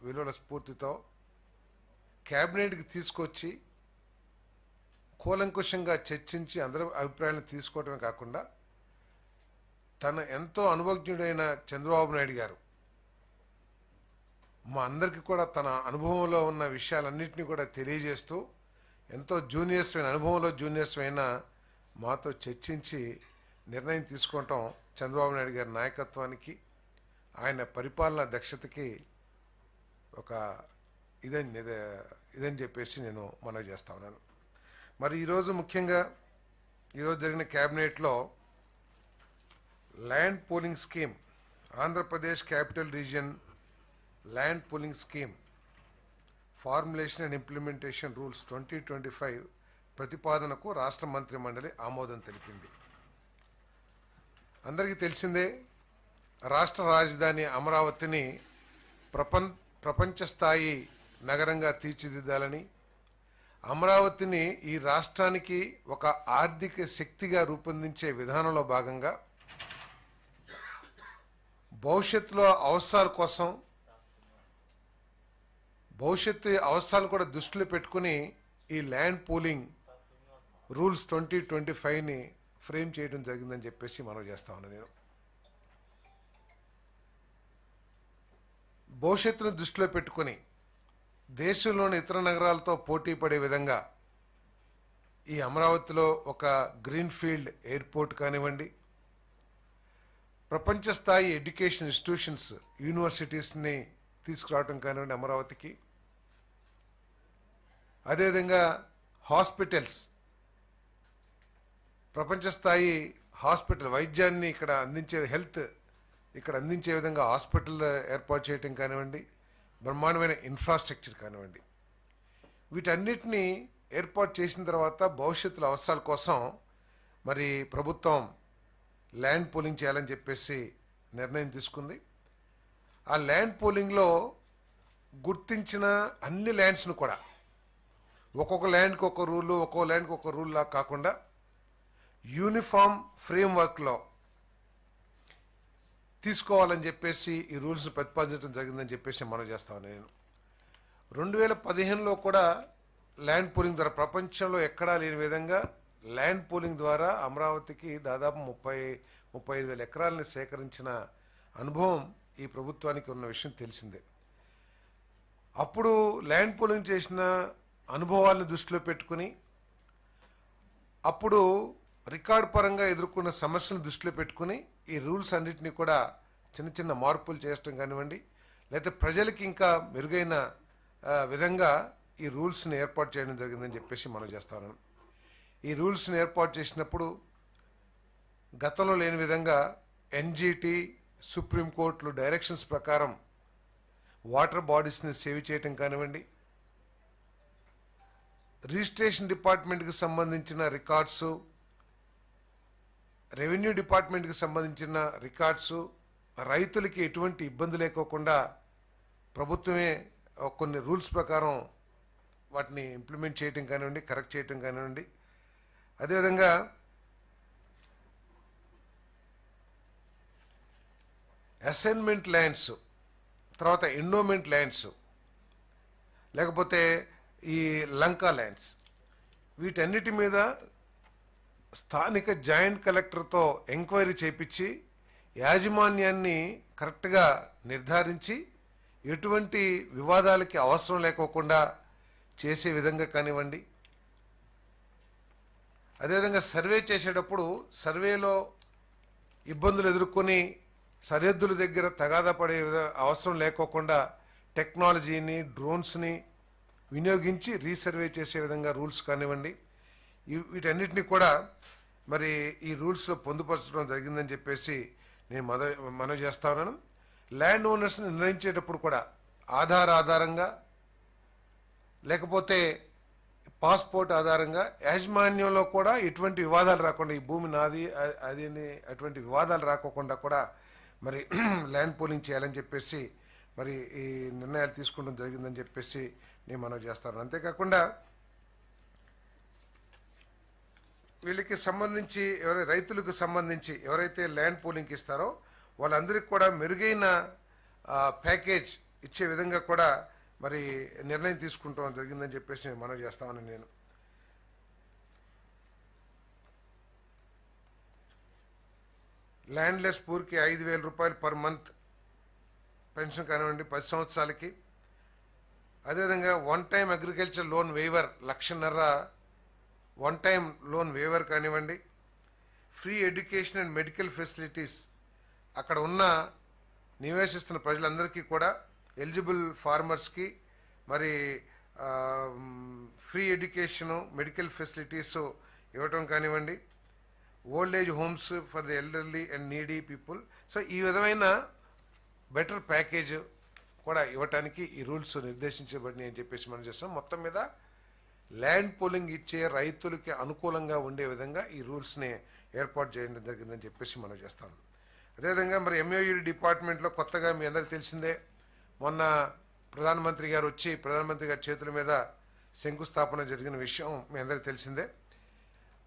విలువల స్ఫూర్తితో క్యాబినెట్కి తీసుకొచ్చి కూలంకుషంగా చర్చించి అందరి అభిప్రాయాలను తీసుకోవడమే కాకుండా తన ఎంతో అనుభవజ్ఞుడైన చంద్రబాబు నాయుడు గారు మా అందరికీ కూడా తన అనుభవంలో ఉన్న విషయాలన్నింటినీ కూడా తెలియజేస్తూ ఎంతో జూనియర్స్ అయిన అనుభవంలో జూనియర్స్ అయిన మాతో చర్చించి నిర్ణయం తీసుకోవటం చంద్రబాబు నాయుడు గారి నాయకత్వానికి ఆయన పరిపాలనా దక్షతకి ఒక ఇదని చెప్పేసి నేను మనవి చేస్తా ఉన్నాను. మరి ఈరోజు ముఖ్యంగా ఈరోజు జరిగిన క్యాబినెట్లో land pooling scheme, Andhra Pradesh capital region land pooling scheme formulation and implementation rules 2025 ప్రతిపాదనకు రాష్ట్ర మంత్రి మండలి ఆమోదం తెలిపింది. అందరికీ తెలిసిందే, రాష్ట్ర రాజధాని అమరావతిని ప్రపంచ స్థాయి నగరంగా తీర్చిదిద్దాలని, అమరావతిని ఈ రాష్ట్రానికి ఒక ఆర్థిక శక్తిగా రూపొందించే విధానంలో భాగంగా భవిష్యత్తులో భవిష్యత్తు అవసరాలు కూడా దృష్టిలో పెట్టుకుని ఈ ల్యాండ్ పూలింగ్ రూల్స్ 2025ని ఫ్రేమ్ చేయడం జరిగిందని చెప్పేసి మనం చేస్తా ఉన్నాను. నేను భవిష్యత్తును దృష్టిలో పెట్టుకుని దేశంలోని ఇతర నగరాలతో పోటీ పడే విధంగా ఈ అమరావతిలో ఒక గ్రీన్ఫీల్డ్ ఎయిర్పోర్ట్ కానివ్వండి, ప్రపంచ స్థాయి ఎడ్యుకేషన్ ఇన్స్టిట్యూషన్స్ యూనివర్సిటీస్ని తీసుకురావడం కానివ్వండి అమరావతికి, అదేవిధంగా హాస్పిటల్స్, ప్రపంచ స్థాయి హాస్పిటల్ వైద్యాన్ని ఇక్కడ అందించే విధంగా హాస్పిటల్ ఏర్పాటు చేయటం కానివ్వండి, బ్రహ్మాండమైన ఇన్ఫ్రాస్ట్రక్చర్ కానివ్వండి, వీటన్నిటినీ ఏర్పాటు చేసిన తర్వాత భవిష్యత్తులో అవసరాల కోసం మరి ప్రభుత్వం ల్యాండ్ పూలింగ్ చేయాలని చెప్పేసి నిర్ణయం తీసుకుంది. ఆ ల్యాండ్ పూలింగ్లో గుర్తించిన అన్ని ల్యాండ్స్ను కూడా ఒక్కొక్క ల్యాండ్కి ఒక రూలు, ఒక్కొక్క ల్యాండ్కి ఒక రూల్ లా కాకుండా యూనిఫామ్ ఫ్రేమ్వర్క్లో తీసుకోవాలని చెప్పేసి ఈ రూల్స్ ప్రతిపాదించడం జరిగిందని చెప్పేసి మనం చేస్తాను. నేను 2015లో కూడా ల్యాండ్ పూలింగ్ ద్వారా ప్రపంచంలో ఎక్కడా లేని విధంగా ల్యాండ్ పూలింగ్ ద్వారా అమరావతికి దాదాపు 35,000 ఎకరాలని సేకరించిన అనుభవం ఈ ప్రభుత్వానికి ఉన్న విషయం తెలిసిందే. అప్పుడు ల్యాండ్ పూలింగ్ చేసిన అనుభవాలను దృష్టిలో పెట్టుకుని అప్పుడు రికార్డు పరంగా ఎదుర్కొన్న సమస్యలను దృష్టిలో పెట్టుకుని ఈ రూల్స్ అన్నింటినీ కూడా చిన్న చిన్న మార్పులు చేయడం కానివ్వండి, లేకపోతే ప్రజలకి ఇంకా మెరుగైన విధంగా ఈ రూల్స్ని ఏర్పాటు చేయడం జరిగిందని చెప్పేసి మనం చేస్తాను. ఈ రూల్స్ని ఏర్పాటు చేసినప్పుడు గతంలో లేని విధంగా ఎన్జిటి, సుప్రీంకోర్టులు డైరెక్షన్స్ ప్రకారం వాటర్ బాడీస్ని సేవ్ చేయటం కానివ్వండి, రిజిస్ట్రేషన్ డిపార్ట్మెంట్కి సంబంధించిన రికార్డ్సు, రెవెన్యూ డిపార్ట్మెంట్కి సంబంధించిన రికార్డ్సు, రైతులకి ఎటువంటి ఇబ్బంది లేకోకుండా ప్రభుత్వమే కొన్ని రూల్స్ ప్రకారం వాటిని ఇంప్లిమెంట్ చేయటం కానివ్వండి, కరెక్ట్ చేయటం కానివ్వండి, అదేవిధంగా అసైన్మెంట్ ల్యాండ్స్, తర్వాత ఎండోమెంట్ ల్యాండ్స్, లేకపోతే ఈ లంకా ల్యాండ్స్, వీటన్నిటి మీద స్థానిక జాయింట్ కలెక్టర్తో ఎంక్వైరీ చేయించి యాజమాన్యాన్ని కరెక్ట్గా నిర్ధారించి ఎటువంటి వివాదాలకి అవసరం లేకోకుండా చేసే విధంగా కానివ్వండి, అదేవిధంగా సర్వే చేసేటప్పుడు సర్వేలో ఇబ్బందులు ఎదుర్కొని సరిహద్దుల దగ్గర తగాదా పడే అవసరం లేకోకుండా టెక్నాలజీని, డ్రోన్స్ని వినియోగించి రీసర్వే చేసే విధంగా రూల్స్ కానివ్వండి, వీటన్నిటిని కూడా మరి ఈ రూల్స్లో పొందుపరచడం జరిగిందని చెప్పేసి నేను మనవి చేస్తా ఉన్నాను. ల్యాండ్ ఓనర్స్ని నిర్ణయించేటప్పుడు కూడా ఆధారంగా లేకపోతే పాస్పోర్ట్ ఆధారంగా యాజమాన్యంలో కూడా ఎటువంటి వివాదాలు రాకుండా, ఈ భూమి నాది అది అటువంటి వివాదాలు రాకోకుండా కూడా మరి ల్యాండ్ పూలింగ్ చేయాలని చెప్పేసి మరి ఈ నిర్ణయాలు తీసుకోవడం జరిగిందని చెప్పేసి నేను మనవి చేస్తాను. అంతేకాకుండా వీళ్ళకి సంబంధించి రైతులకు సంబంధించి ఎవరైతే ల్యాండ్ పూలింగ్కి ఇస్తారో వాళ్ళందరికీ కూడా మెరుగైన ప్యాకేజ్ ఇచ్చే విధంగా కూడా మరి నిర్ణయం తీసుకుంటాం జరిగిందని చెప్పేసి నేను మనవి చేస్తామని నేను ల్యాండ్లెస్ పూర్కి 5,000 రూపాయలు పర్ మంత్ పెన్షన్ కానివ్వండి 10 సంవత్సరాలకి. అదేవిధంగా one time agriculture loan waiver 1,50,000 one time loan waiver కానివ్వండి. Free education and medical facilities అక్కడ ఉన్న నివేశిస్తున్న ప్రజలందరికీ కూడా ఎలిజిబుల్ ఫార్మర్స్కి మరి ఫ్రీ ఎడ్యుకేషను మెడికల్ ఫెసిలిటీస్ ఇవ్వటం కానివ్వండి. Old age homes for the elderly and needy people. So ఈ విధమైన బెటర్ ప్యాకేజ్ కూడా ఇవ్వటానికి ఈ రూల్స్ నిర్దేశించబడినాయి అని చెప్పేసి మనం చేస్తాం. మొత్తం మీద ల్యాండ్ పూలింగ్ ఇచ్చే రైతులకి అనుకూలంగా ఉండే విధంగా ఈ రూల్స్ని ఏర్పాటు చేయడం జరిగిందని చెప్పేసి మనం చేస్తాం. అదేవిధంగా మరి ఎంఓయూ డిపార్ట్మెంట్లో కొత్తగా మీ అందరికీ తెలిసిందే, మొన్న ప్రధానమంత్రి గారు వచ్చి ప్రధానమంత్రి గారి చేతుల మీద శంకుస్థాపన జరిగిన విషయం మీ అందరికీ తెలిసిందే.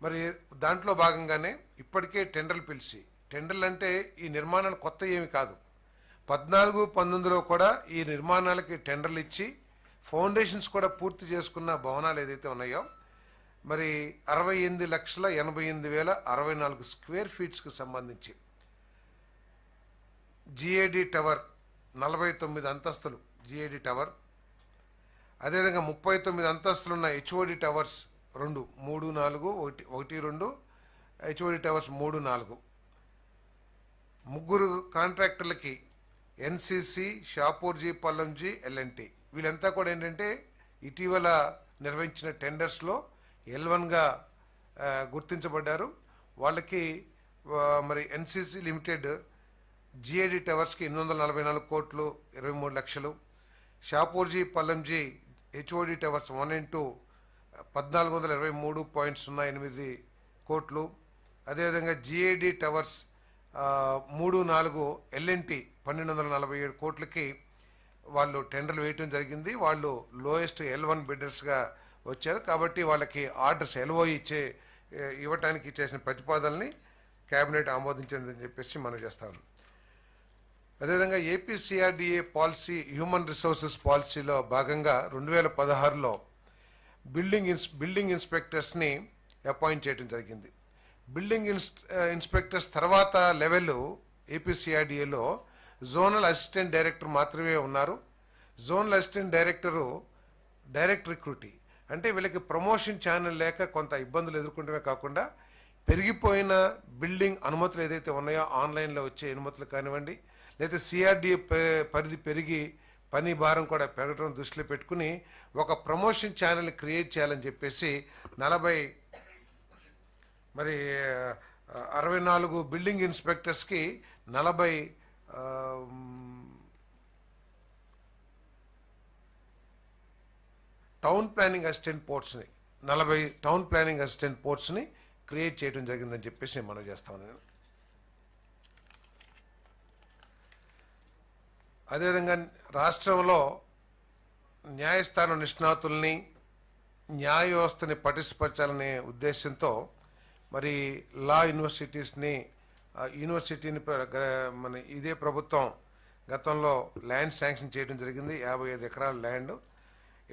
మరి దాంట్లో భాగంగానే ఇప్పటికే టెండర్లు పిలిచి, టెండర్లు అంటే ఈ నిర్మాణాలు కొత్త ఏమి కాదు, 14-19లో కూడా ఈ నిర్మాణాలకి టెండర్లు ఇచ్చి ఫౌండేషన్స్ కూడా పూర్తి చేసుకున్న భవనాలు ఏదైతే ఉన్నాయో మరి 68,88,064 స్క్వేర్ ఫీట్స్కి సంబంధించి జిఏడి టవర్ 49 అంతస్తులు జిఏడి టవర్, అదేవిధంగా 39 అంతస్తులున్న హెచ్ఓడి టవర్స్ 2, 3, 4, 1, 2 హెచ్ఓడి టవర్స్ 3, 4 ముగ్గురు కాంట్రాక్టర్లకి ఎన్సిసి, షాపూర్జీ, పల్లంజీ, ఎల్ఎన్టీ వీళ్ళంతా కూడా ఏంటంటే ఇటీవల నిర్వహించిన టెండర్స్లో L1గా గుర్తించబడ్డారు. వాళ్ళకి మరి ఎన్సిసి లిమిటెడ్ జిఏడి టవర్స్కి 844 కోట్లు 23 లక్షలు, Shapoorji, Pallonji HOD towers 1 and 2 1423.08 కోట్లు, అదేవిధంగా జిఏడి టవర్స్ 3, 4 ఎల్ఎన్టీ 1247 కోట్లకి వాళ్ళు టెండర్లు వేయటం జరిగింది. వాళ్ళు లోయెస్ట్ L1 బిడ్డర్స్గా వచ్చారు. కాబట్టి వాళ్ళకి ఆర్డర్స్ LOI ఇవ్వటానికి చేసిన ప్రతిపాదనని కేబినెట్ ఆమోదించిందని చెప్పేసి మనం చేస్తాం. అదేవిధంగా ఏపీసీఆర్డీఏ పాలసీ హ్యూమన్ రిసోర్సెస్ పాలసీలో భాగంగా 2016లో బిల్డింగ్ ఇన్స్పెక్టర్స్ని అపాయింట్ చేయడం జరిగింది. బిల్డింగ్ ఇన్స్పెక్టర్స్ తర్వాత లెవెల్ ఏపీసీఆర్డీఏలో జోనల్ అసిస్టెంట్ డైరెక్టర్ మాత్రమే ఉన్నారు. జోనల్ అసిస్టెంట్ డైరెక్టరు డైరెక్ట్ రిక్రూటీ, అంటే వీళ్ళకి ప్రమోషన్ ఛానల్ లేక కొంత ఇబ్బందులు ఎదుర్కొంటమే కాకుండా పెరిగిపోయిన బిల్డింగ్ అనుమతులు ఏదైతే ఉన్నాయో ఆన్లైన్లో వచ్చే అనుమతులు కానివ్వండి, లేదా సిఆర్డీఏ పరిధి పెరిగి పని భారం కూడా పెరగడం దృష్టిలో పెట్టుకుని ఒక ప్రమోషన్ ఛానల్ క్రియేట్ చేయాలని చెప్పేసి 64 బిల్డింగ్ ఇన్స్పెక్టర్స్కి 40 టౌన్ ప్లానింగ్ అసిస్టెంట్ పోస్ట్ని 40 టౌన్ ప్లానింగ్ అసిస్టెంట్ పోస్ట్ని క్రియేట్ చేయడం జరిగిందని చెప్పేసి నేను మనవి చేస్తాను. నేను అదేవిధంగా రాష్ట్రంలో న్యాయస్థానం నిష్ణాతుల్ని న్యాయ వ్యవస్థని పటిష్టపరచాలనే ఉద్దేశంతో మరి లా యూనివర్సిటీని మన ఇదే ప్రభుత్వం గతంలో ల్యాండ్ శాంక్షన్ చేయడం జరిగింది. 55 ఎకరాల ల్యాండ్.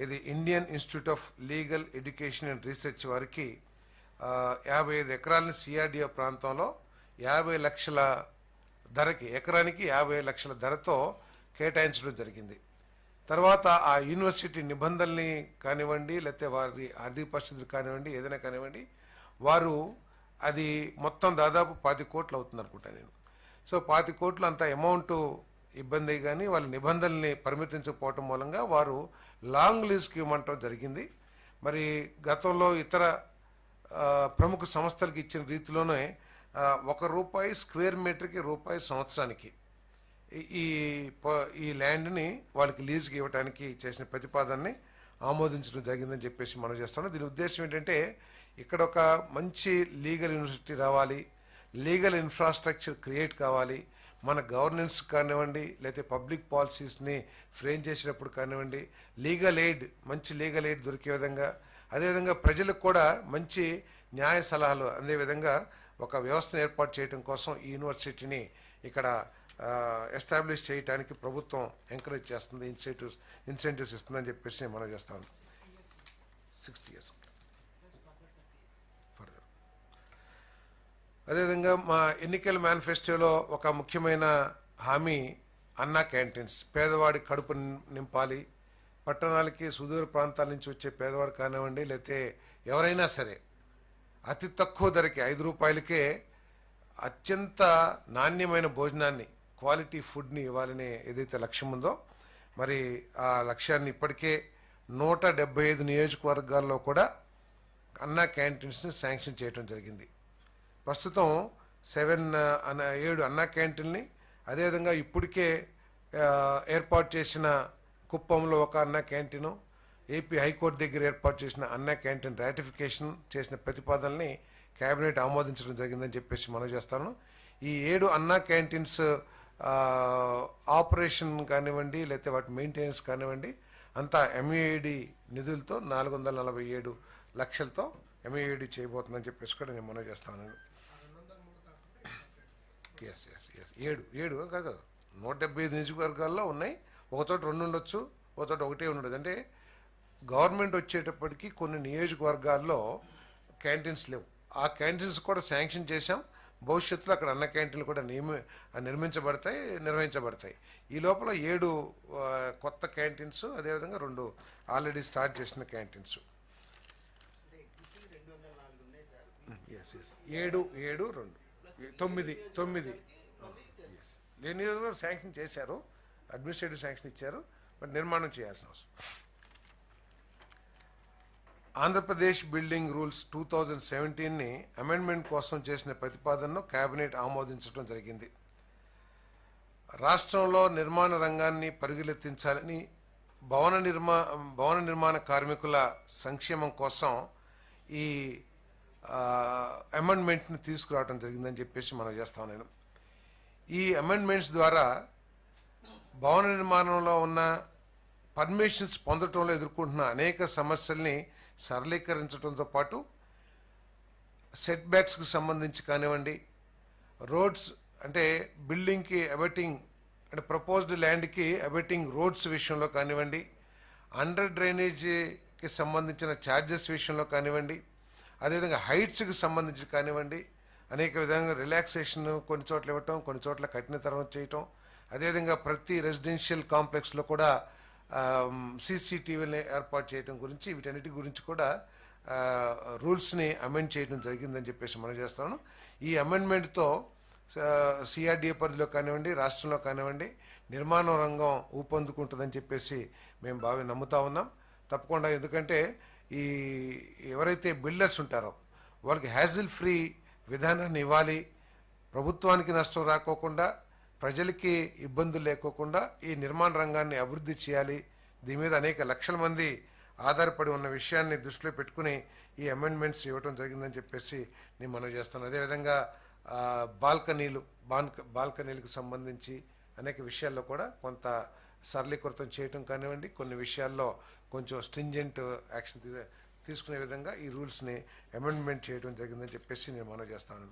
ఇది Indian institute of legal education and research వారికి 55 ఎకరాలని సిఆర్డీఓ ప్రాంతంలో 50 లక్షల ధరకి, ఎకరానికి 50 లక్షల ధరతో కేటాయించడం జరిగింది. తర్వాత ఆ యూనివర్సిటీ నిబంధనల్ని కానివ్వండి, లేకపోతే వారి ఆర్థిక పరిస్థితులు కానివ్వండి, ఏదైనా కానివ్వండి, వారు అది మొత్తం దాదాపు 10 కోట్లు అవుతుంది అనుకుంటా నేను. సో 10 కోట్లు అంత అమౌంట్ ఇబ్బంది, కానీ వాళ్ళ నిబంధనల్ని పరిమితించకపోవటం మూలంగా వారు లాంగ్ లీజ్కి ఇవ్వమంటం జరిగింది. మరి గతంలో ఇతర ప్రముఖ సంస్థలకు ఇచ్చిన రీతిలోనే ₹1 స్క్వేర్ మీటర్కి రూపాయి సంవత్సరానికి ఈ ల్యాండ్ని వాళ్ళకి లీజ్కి ఇవ్వడానికి చేసిన ప్రతిపాదనని ఆమోదించడం జరిగిందని చెప్పేసి మనం చేస్తాం. దీని ఉద్దేశం ఏంటంటే ఇక్కడ ఒక మంచి లీగల్ యూనివర్సిటీ రావాలి, లీగల్ ఇన్ఫ్రాస్ట్రక్చర్ క్రియేట్ కావాలి, మన గవర్నెన్స్ కానివ్వండి, లేకపోతే పబ్లిక్ పాలసీస్ని ఫ్రేమ్ చేసినప్పుడు కానివ్వండి, మంచి లీగల్ ఎయిడ్ దొరికే విధంగా, అదేవిధంగా ప్రజలకు కూడా మంచి న్యాయ సలహాలు అందే విధంగా ఒక వ్యవస్థను ఏర్పాటు చేయడం కోసం ఈ యూనివర్సిటీని ఇక్కడ ఎస్టాబ్లిష్ చేయడానికి ప్రభుత్వం ఎంకరేజ్ చేస్తుంది, ఇన్సెంటివ్స్ ఇస్తుందని చెప్పేసి మనం చేస్తాను. 60 years ఫర్దర్. అదేవిధంగా మా ఎన్నికల మేనిఫెస్టోలో ఒక ముఖ్యమైన హామీ అన్నా క్యాంటీన్స్. పేదవాడి కడుపు నింపాలి. పట్టణాలకి సుదూర ప్రాంతాల నుంచి వచ్చే పేదవాడు కానివ్వండి, లేకపోతే ఎవరైనా సరే అతి తక్కువ ధరకి 5 రూపాయలకే అత్యంత నాణ్యమైన భోజనాన్ని, క్వాలిటీ ఫుడ్ని ఇవ్వాలనే ఏదైతే లక్ష్యం ఉందో, మరి ఆ లక్ష్యాన్ని ఇప్పటికే 175 నియోజకవర్గాల్లో కూడా అన్నా క్యాంటీన్స్ని శాంక్షన్ చేయడం జరిగింది. ప్రస్తుతం 7 అన్నా క్యాంటీన్ని, అదేవిధంగా ఇప్పటికే ఏర్పాటు చేసిన కుప్పంలో ఒక అన్నా క్యాంటీను, ఏపీ హైకోర్టు దగ్గర ఏర్పాటు చేసిన అన్నా క్యాంటీన్ రాటిఫికేషన్ చేసిన ప్రతిపాదనని కేబినెట్ ఆమోదించడం జరిగిందని చెప్పేసి మనం చేస్తాను. ఈ 7 అన్నా క్యాంటీన్స్ ఆపరేషన్ కానివ్వండి, లేకపోతే వాటి మెయింటెనెన్స్ కానివ్వండి, అంతా ఎంఏడి నిధులతో 447 లక్షలతో ఎంఏడి చేయబోతుందని చెప్పేసి కూడా నేను మనం చేస్తాను. ఎస్ 7 కాదు, 175 నియోజకవర్గాల్లో ఉన్నాయి. ఒక చోట 2 ఉండొచ్చు, ఒక చోట 1 ఉండదు. అంటే గవర్నమెంట్ వచ్చేటప్పటికి కొన్ని నియోజకవర్గాల్లో క్యాంటీన్స్ లేవు. ఆ క్యాంటీన్స్ కూడా శాంక్షన్ చేశాం. భవిష్యత్తులో అక్కడ అన్న క్యాంటీన్లు కూడా నిర్వహించబడతాయి. ఈ లోపల 7 కొత్త క్యాంటీన్స్, అదేవిధంగా 2 ఆల్రెడీ స్టార్ట్ చేసిన క్యాంటీన్స్. 7 2 9 లేని శాంక్షన్ చేశారు, అడ్మినిస్ట్రేటివ్ శాంక్షన్ ఇచ్చారు, బట్ నిర్మాణం చేయాల్సిన అవసరం. ఆంధ్రప్రదేశ్ బిల్డింగ్ రూల్స్ 2017ని అమెండ్మెంట్ కోసం చేసిన ప్రతిపాదనను కేబినెట్ ఆమోదించడం జరిగింది. రాష్ట్రంలో నిర్మాణ రంగాన్ని పరిగెత్తించాలని, భవన నిర్మాణ కార్మికుల సంక్షేమం కోసం ఈ అమెండ్మెంట్ని తీసుకురావడం జరిగిందని చెప్పేసి మనం చేస్తాం. నేను ఈ అమెండ్మెంట్స్ ద్వారా భవన నిర్మాణంలో ఉన్న పర్మిషన్స్ పొందడంలో ఎదుర్కొంటున్న అనేక సమస్యల్ని సరళీకరించడంతో పాటు సెట్ బ్యాక్స్కి సంబంధించి కానివ్వండి, రోడ్స్ అంటే బిల్డింగ్కి అబెటింగ్ అంటే ప్రపోజ్డ్ ల్యాండ్కి అబెటింగ్ రోడ్స్ విషయంలో కానివ్వండి, అండర్ డ్రైనేజీకి సంబంధించిన ఛార్జెస్ విషయంలో కానివ్వండి, అదేవిధంగా హైట్స్కి సంబంధించి కానివ్వండి, అనేక విధంగా రిలాక్సేషన్ కొన్ని చోట్ల ఇవ్వటం, కొన్ని చోట్ల కఠినతరం చేయటం, అదేవిధంగా ప్రతి రెసిడెన్షియల్ కాంప్లెక్స్లో కూడా సీసీటీవీని ఏర్పాటు చేయడం గురించి, వీటన్నిటి గురించి కూడా రూల్స్ని అమెండ్ చేయడం జరిగిందని చెప్పేసి మనం చేస్తాను. ఈ అమెండ్మెంట్తో సిఆర్డీఏ పరిధిలో కానివ్వండి, రాష్ట్రంలో కానివ్వండి, నిర్మాణ రంగం ఊపందుకుంటుందని చెప్పేసి మేము నమ్ముతా ఉన్నాం తప్పకుండా. ఎందుకంటే ఈ ఎవరైతే బిల్డర్స్ ఉంటారో వాళ్ళకి హ్యాజిల్ ఫ్రీ విధానాన్ని ఇవ్వాలి, ప్రభుత్వానికి నష్టం రాకోకుండా, ప్రజలకి ఇబ్బందులు లేకోకుండా ఈ నిర్మాణ రంగాన్ని అభివృద్ధి చేయాలి. దీని మీద అనేక లక్షల మంది ఆధారపడి ఉన్న విషయాన్ని దృష్టిలో పెట్టుకుని ఈ అమెండ్మెంట్స్ ఇవ్వడం జరిగిందని చెప్పేసి నేను మనవి చేస్తాను. అదేవిధంగా బాల్కనీలకు సంబంధించి అనేక విషయాల్లో కూడా కొంత సరళీకృతం చేయటం కానివ్వండి, కొన్ని విషయాల్లో కొంచెం స్ట్రింజెంట్ యాక్షన్ తీసుకునే విధంగా ఈ రూల్స్ని అమెండ్మెంట్ చేయడం జరిగిందని చెప్పేసి నేను మనవి చేస్తాను.